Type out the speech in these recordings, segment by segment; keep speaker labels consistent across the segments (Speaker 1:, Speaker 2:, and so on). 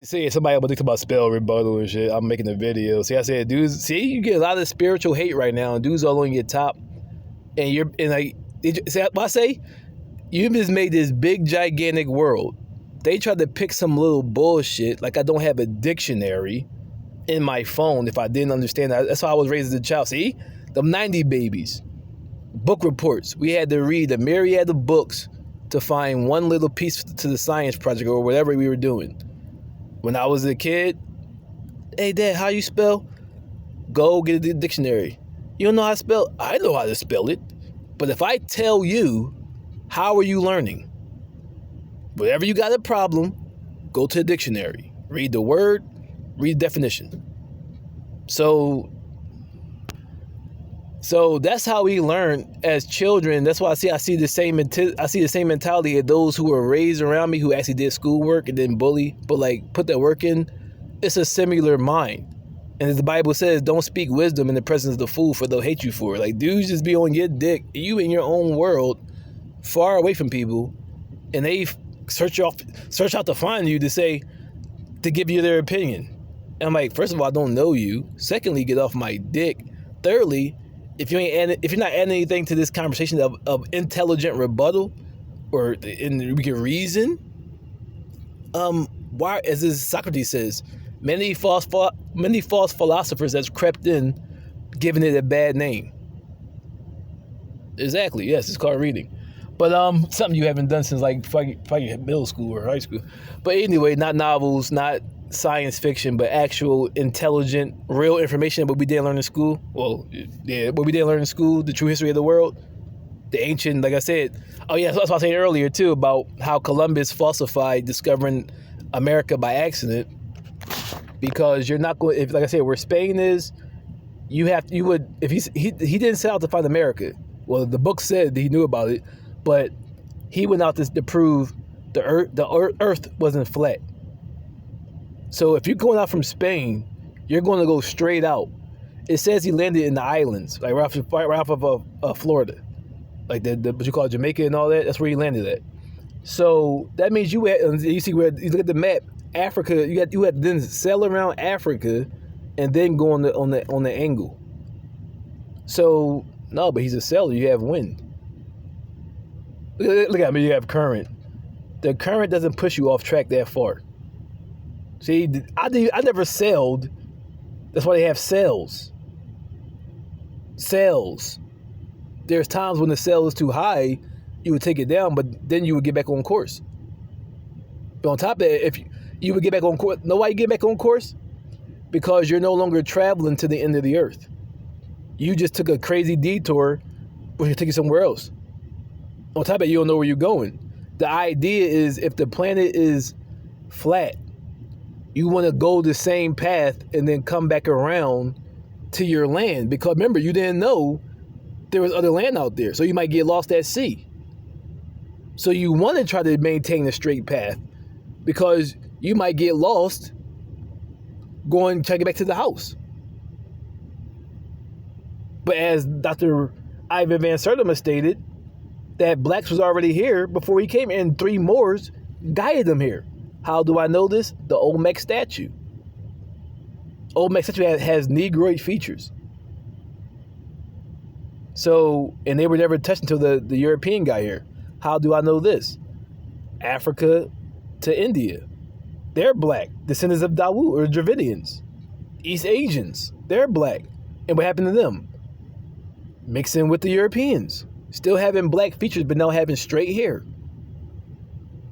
Speaker 1: See, somebody will think about spell rebuttal and shit. I'm making a video. See, I said, dudes, see, you get a lot of spiritual hate right now, and dudes all on your top, and see what I say? You just made this big, gigantic world. They tried to pick some little bullshit, like I don't have a dictionary in my phone if I didn't understand that. That's how I was raised as a child. See, the 90 babies, book reports. We had to read a myriad of books to find one little piece to the science project or whatever we were doing. When I was a kid, hey, Dad, how you spell? Go get a dictionary. You don't know how to spell? I know how to spell it. But if I tell you, how are you learning? Whenever you got a problem, go to a dictionary. Read the word, read the definition. So that's how we learn as children. That's why I see the same mentality of those who were raised around me who actually did schoolwork and didn't bully, but like put that work in. It's a similar mind. And as the Bible says, don't speak wisdom in the presence of the fool, for they'll hate you for it. Like, dudes just be on your dick, you in your own world, far away from people, and they search out to find you to give you their opinion. And I'm like, first of all, I don't know you. Secondly, get off my dick. Thirdly, if you're not adding anything to this conversation of intelligent rebuttal, or we can reason, why, as this Socrates says, many false philosophers that's crept in, giving it a bad name. Exactly, yes, it's called reading. But something you haven't done since like probably middle school or high school. But anyway, not novels, not science fiction, but actual intelligent, real information that we didn't learn in school. Well, yeah, what we didn't learn in school, the true history of the world, the ancient, like I said. Oh yeah, that's what I was saying earlier too, about how Columbus falsified discovering America by accident. Because you're not going, if, like I said, where Spain is, if he didn't set out to find America. Well, the book said he knew about it, but he went out to prove the earth wasn't flat. So if you're going out from Spain, you're going to go straight out. It says he landed in the islands, like right off of Florida, like the what you call Jamaica and all that. That's where he landed at. So that means you see where you look at the map, Africa. You had to then sail around Africa, and then go on the angle. So no, but he's a sailor. You have wind. Look at me. You have current. The current doesn't push you off track that far. See, I never sailed. That's why they have sails. Sails. There's times when the sail is too high, you would take it down, but then you would get back on course. But on top of it, if you would get back on course, know why you get back on course? Because you're no longer traveling to the end of the earth. You just took a crazy detour, which will take you somewhere else. On top of it, you don't know where you're going. The idea is if the planet is flat, you want to go the same path and then come back around to your land. Because remember, you didn't know there was other land out there. So you might get lost at sea. So you want to try to maintain a straight path because you might get lost trying to get back to the house. But as Dr. Ivan Van Sertima stated, that blacks was already here before he came, and 3 Moors guided them here. How do I know this? The Olmec statue. Olmec statue has Negroid features. So, and they were never touched until the European got here. How do I know this? Africa to India. They're black. Descendants of Dawood or Dravidians. East Asians. They're black. And what happened to them? Mixing with the Europeans. Still having black features, but now having straight hair.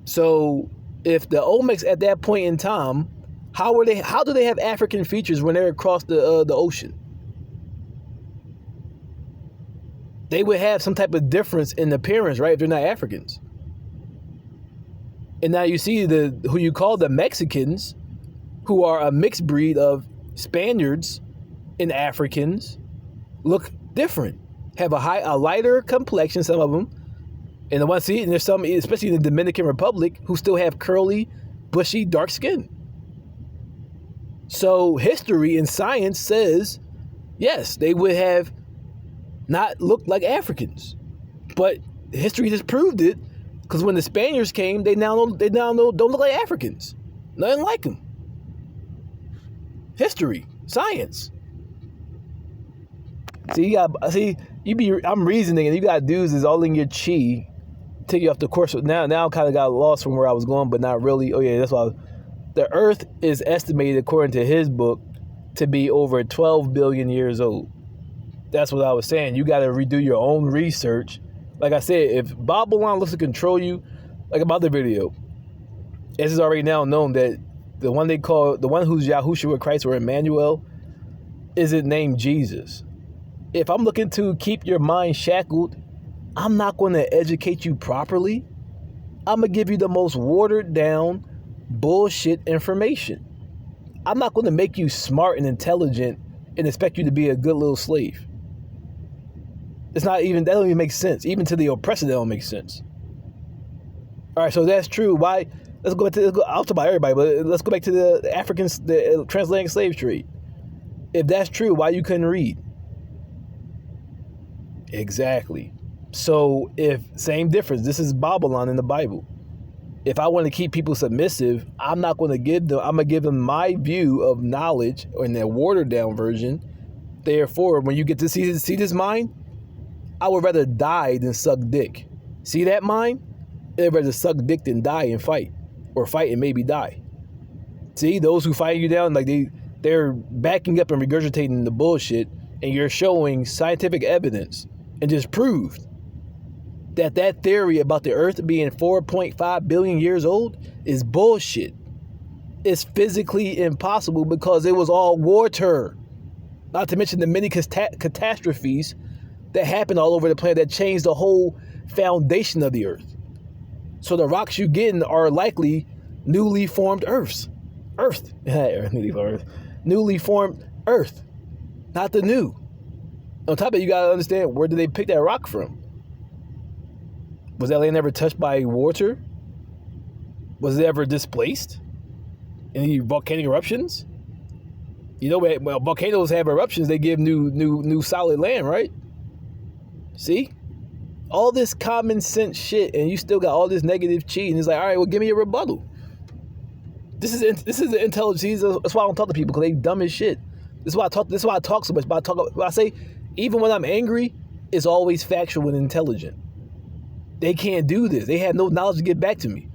Speaker 1: So, if the Olmecs at that point in time, how do they have African features when they're across the ocean? They would have some type of difference in appearance, right? If they're not Africans. And now you see who you call the Mexicans, who are a mixed breed of Spaniards and Africans, look different. Have a lighter complexion, some of them. And the ones and there's some, especially in the Dominican Republic, who still have curly, bushy, dark skin. So history and science says, yes, they would have not looked like Africans. But history just proved it, because when the Spaniards came, they now don't look like Africans. Nothing like them. History, science. I'm reasoning, and you got dudes is all in your chi, take you off the course. Now I kind of got lost from where I was going, but not really. Oh yeah, that's why. The Earth is estimated, according to his book, to be over 12 billion years old. That's what I was saying. You got to redo your own research. Like I said, if Babylon looks to control you, like about the video, it is already now known that the one who's Yahushua Christ or Emmanuel isn't named Jesus. If I'm looking to keep your mind shackled, I'm not going to educate you properly. I'm going to give you the most watered down bullshit information. I'm not going to make you smart and intelligent and expect you to be a good little slave. That don't even make sense. Even to the oppressor, that don't make sense. All right, so that's true. Why? I'll talk about everybody, but let's go back to the transatlantic slave trade. If that's true, why you couldn't read? Exactly. So same difference. This is Babylon in the Bible. If I want to keep people submissive, I'm not going to give them. I'm going to give them my view of knowledge in their watered down version. Therefore, when you get to see this mind, I would rather die than suck dick. See that mind? I'd rather suck dick than die and fight, or fight and maybe die. See, those who fight you down, like they're backing up and regurgitating the bullshit, and you're showing scientific evidence and just proved that theory about the Earth being 4.5 billion years old is bullshit. It's physically impossible because it was all water. Not to mention the many catastrophes that happened all over the planet that changed the whole foundation of the Earth. So the rocks you're getting are likely newly formed Earths. Newly formed Earth. Not the new. On top of it, you gotta understand, where did they pick that rock from? Was that land ever touched by water? Was it ever displaced? Any volcanic eruptions? You know, when volcanoes have eruptions, they give new solid land, right? See? All this common sense shit, and you still got all this negative chi, and it's like, all right, well, give me a rebuttal. This is the intelligence. That's why I don't talk to people, because they dumb as shit. This is why I talk so much. But I say, even when I'm angry, it's always factual and intelligent. They can't do this. They have no knowledge to get back to me.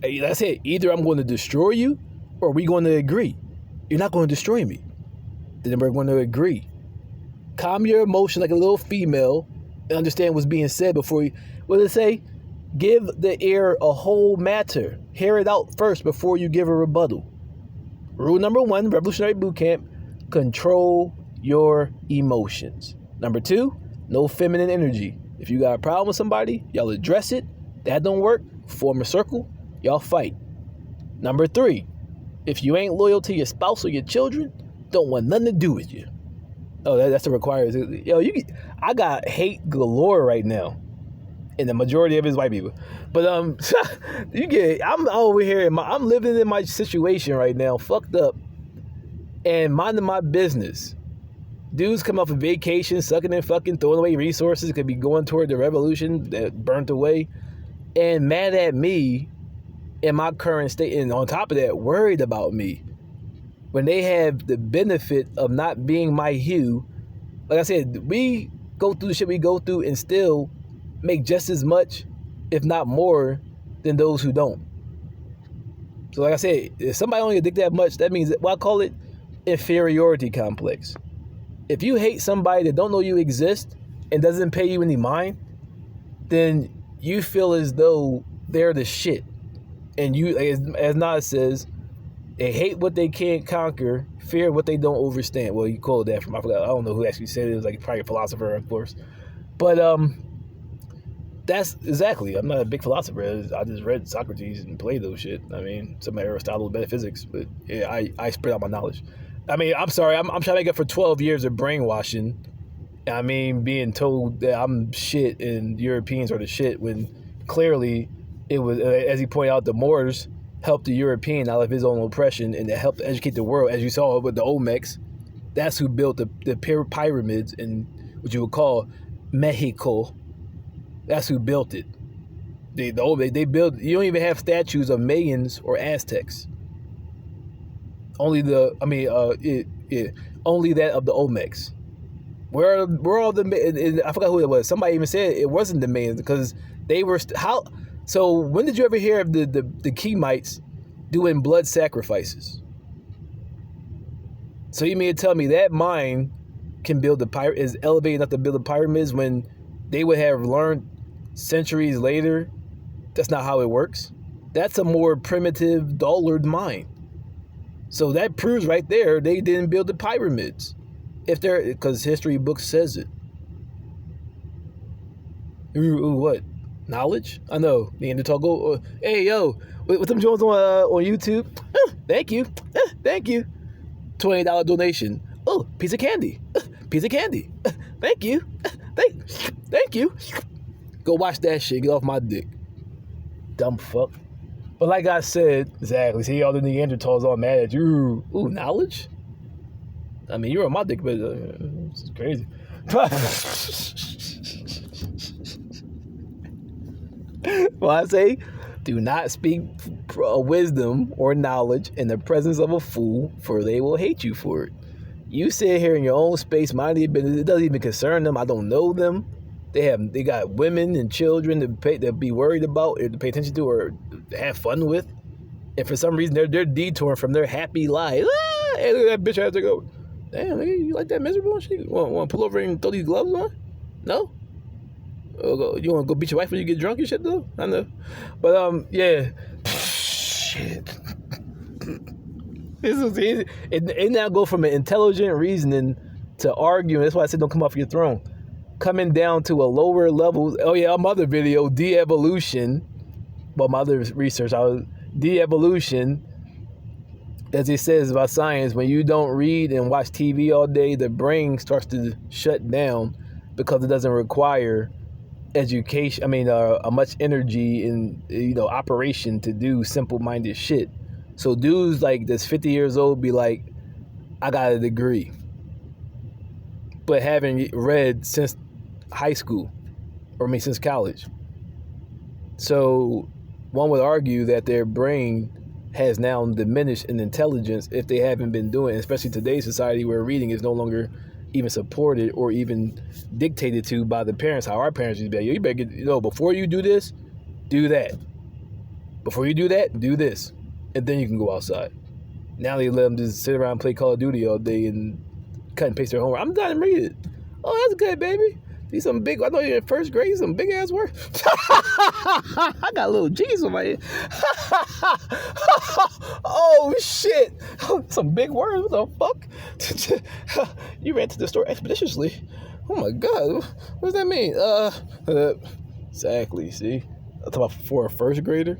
Speaker 1: Like I said, either I'm going to destroy you, or we're going to agree. You're not going to destroy me. Then we're going to agree. Calm your emotion like a little female and understand what's being said before you. What does it say? Give the ear a whole matter. Hear it out first before you give a rebuttal. Rule number 1, Revolutionary Boot Camp: control your emotions. Number 2, no feminine energy. If you got a problem with somebody, y'all address it. That don't work, form a circle, y'all fight. Number 3, if you ain't loyal to your spouse or your children, don't want nothing to do with you. Oh, that's the requirement. Yo, I got hate galore right now, and the majority of it is white people. But I'm over here. I'm living in my situation right now, fucked up, and minding my business. Dudes come off a vacation, sucking and fucking, throwing away resources, could be going toward the revolution that burnt away, and mad at me in my current state, and on top of that, worried about me when they have the benefit of not being my hue. Like I said, we go through the shit we go through and still make just as much, if not more, than those who don't. So like I said, if somebody only addicted that much, that means, I call it inferiority complex. If you hate somebody that don't know you exist and doesn't pay you any mind, then you feel as though they're the shit. And you, as Nas says, they hate what they can't conquer, fear what they don't understand. Well, you call it that from, I don't know who actually said it. It was like probably a philosopher, of course. But that's exactly. I'm not a big philosopher. I just read Socrates and Plato shit. I mean, some Aristotle, metaphysics. But yeah, I spread out my knowledge. I mean, I'm sorry. I'm trying to make up for 12 years of brainwashing. I mean, being told that I'm shit and Europeans are the shit, when clearly it was, as he pointed out, the Moors helped the European out of his own oppression, and to help educate the world, as you saw with the Olmecs. That's who built the pyramids in what you would call Mexico. That's who built it. They built. You don't even have statues of Mayans or Aztecs. Only only that of the Olmecs. Where all the, I forgot who it was. Somebody even said it wasn't the Mayans because they were how. So when did you ever hear of the Kemites doing blood sacrifices? So you mean to tell me that mind can build the pyramid, is elevated enough to build the pyramids when they would have learned centuries later that's not how it works? That's a more primitive, dullard mind. So that proves right there they didn't build the pyramids. If they're, because history books says it. Ooh, what? Knowledge? I know. Neanderthal go. Hey yo, with them Jones on YouTube. Thank you, thank you. $20 donation. Oh, piece of candy. Piece of candy. Thank you. Thank you. Go watch that shit. Get off my dick. Dumb fuck. But like I said, exactly. See all the Neanderthals all mad at you. Ooh, knowledge? I mean, you're on my dick, but this is crazy. Well, I say, do not speak wisdom or knowledge in the presence of a fool, for they will hate you for it. You sit here in your own space, minding business. It doesn't even concern them. I don't know them. They got women and children to be worried about, or to pay attention to, or to have fun with. And for some reason, they're detouring from their happy life. Hey, look at that bitch. I have to go. Damn, you like that miserable shit? Want to pull over and throw these gloves on? No? You want to go beat your wife when you get drunk and shit, though? I know. But, yeah. Shit. This is easy. It now go from an intelligent reasoning to arguing. That's why I said don't come off your throne. Coming down to a lower level. Oh, yeah, my other video, de-evolution. Well, my other research, de-evolution. As it says about science, when you don't read and watch TV all day, the brain starts to shut down because it doesn't require education. I mean, much energy and operation to do simple-minded shit. So dudes like that's 50 years old be like, I got a degree, but haven't read since high school, since college. So one would argue that their brain has now diminished in intelligence if they haven't been doing it, especially today's society where reading is no longer even supported or even dictated to by the parents, how our parents used to be. You better get, before you do this, do that. Before you do that, do this. And then you can go outside. Now they let them just sit around and play Call of Duty all day and cut and paste their homework. I'm done and read it. Oh, that's good, baby. These some big, I know you're in first grade, some big ass work. I got little G's on my head. Oh, shit. Some big words, what the fuck? You ran to the store expeditiously. Oh my God, what does that mean? Exactly, see? I'm talking about for a first grader.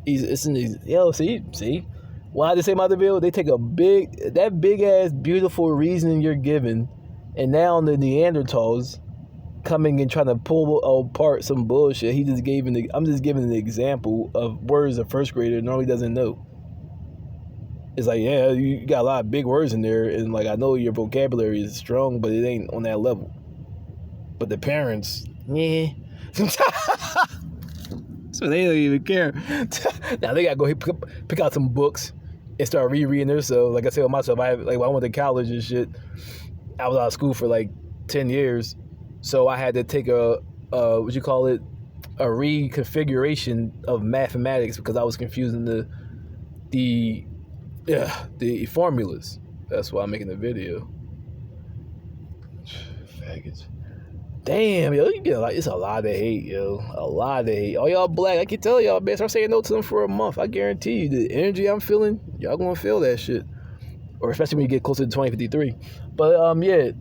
Speaker 1: See? Why they say my other video? They take that big ass beautiful reasoning you're given, and now the Neanderthals coming and trying to pull apart some bullshit. I'm just giving an example of words a first grader normally doesn't know. It's like, yeah, you got a lot of big words in there, and like I know your vocabulary is strong, but it ain't on that level. But the parents, yeah. So they don't even care. Now they gotta go pick out some books and start rereading themselves. Like I said with myself, when I went to college and shit, I was out of school for like 10 years. So I had to take a reconfiguration of mathematics because I was confusing the formulas. That's why I'm making the video. Faggots. Damn, yo, you get it's a lot of hate, yo. A lot of hate. All y'all black, I can tell y'all, man, start saying no to them for a month. I guarantee you, the energy I'm feeling, y'all gonna feel that shit. Or especially when you get closer to 2053. But, exactly.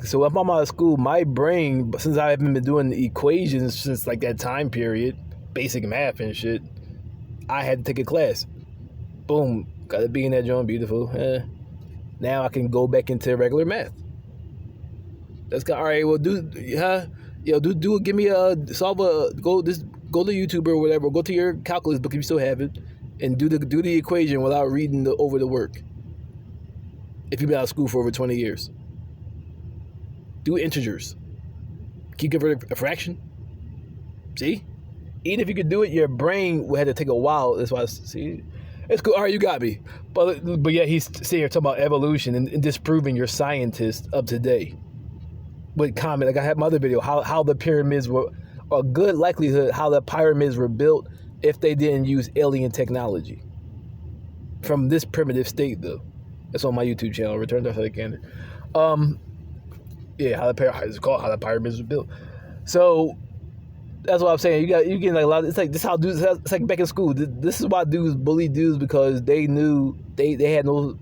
Speaker 1: So if I'm out of school, my brain, since I haven't been doing the equations since like that time period, basic math and shit, I had to take a class. Boom, got to be in that joint, beautiful. Now I can go back into regular math. That's good. All right. Well, give me go to YouTube or whatever. Go to your calculus book if you still have it, and do the equation without reading over the work. If you've been out of school for over 20 years, do integers. Keep converting a fraction. See, Even if you could do it, your brain would have to take a while. That's why, see, it's cool. All right, you got me. But yeah, he's sitting here talking about evolution and disproving your scientists of today. With comment, like I had my other video, how the pyramids were, a good likelihood how the pyramids were built if they didn't use alien technology. From this primitive state, though. That's on my YouTube channel, Return to the Cannon. Yeah, how the pyramids were built. So that's what I'm saying. You getting like a lot. It's like this how dudes. It's like back in school. This is why dudes bully dudes, because they knew they had no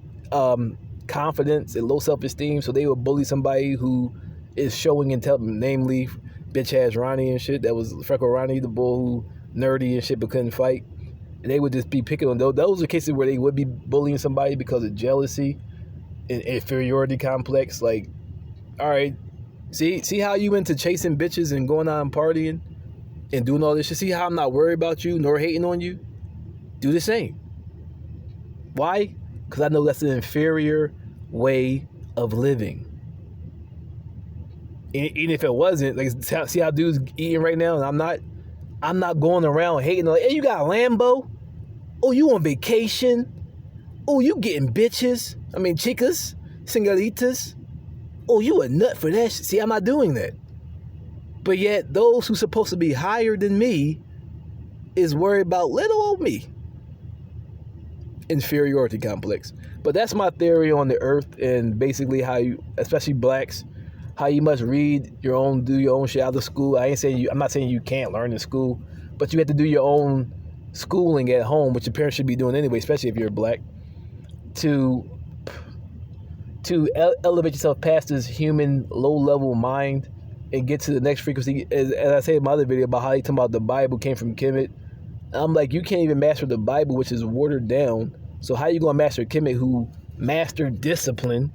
Speaker 1: confidence and low self-esteem, so they would bully somebody who is showing intelligence, namely bitch ass Ronnie and shit. That was Freckle Ronnie, the bull who nerdy and shit but couldn't fight. And they would just be picking on those. Those are cases where they would be bullying somebody because of jealousy and inferiority complex. Like, all right, see how you into chasing bitches and going out and partying and doing all this shit? See how I'm not worried about you nor hating on you? Do the same. Why? Because I know that's an inferior way of living. Even if it wasn't, like, see how dudes eating right now, and I'm not going around hating like, hey, you got a Lambo? Oh, you on vacation? Oh, you getting bitches? I mean, chicas, singalitas. Oh, you a nut for that shit. See, I'm not doing that. But yet, those who supposed to be higher than me is worried about little old me. Inferiority complex. But that's my theory on the earth, and basically how you, especially blacks, how you must read your own, do your own shit out of school. I'm not saying you can't learn in school, but you have to do your own schooling at home, which your parents should be doing anyway, especially if you're black, to elevate yourself past this human low-level mind and get to the next frequency. As I say in my other video about how they talk about the Bible came from Kemet, I'm like, you can't even master the Bible, which is watered down. So how you gonna master Kemet, who mastered discipline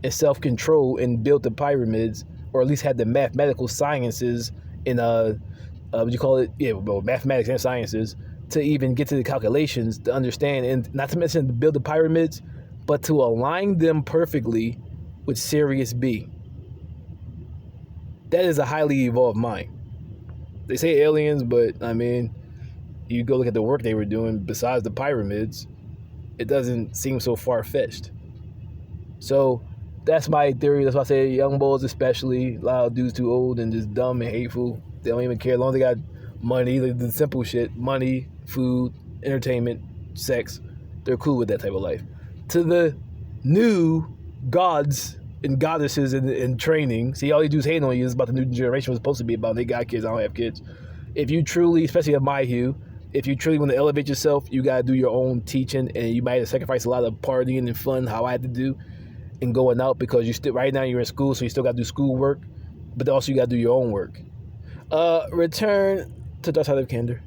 Speaker 1: and self-control and built the pyramids, or at least had the mathematical sciences in what you call it? Yeah, well, mathematics and sciences to even get to the calculations to understand, and not to mention to build the pyramids, but to align them perfectly with Sirius B. That is a highly evolved mind. They say aliens, but I mean, you go look at the work they were doing besides the pyramids, it doesn't seem so far-fetched. So that's my theory. That's why I say young boys especially, a lot of dudes too old and just dumb and hateful. They don't even care. As long as they got money, like the simple shit, money, food, entertainment, sex, they're cool with that type of life. To the new gods and goddesses in training, see, all these dudes hating on you is about the new generation was supposed to be about. They got kids, I don't have kids. If you truly, especially at my hue, if you truly want to elevate yourself, you got to do your own teaching, and you might have to sacrifice a lot of partying and fun, how I had to do, and going out, because you still, right now you're in school, so you still got to do school work, but also you got to do your own work. Return to Dark Side of Candor.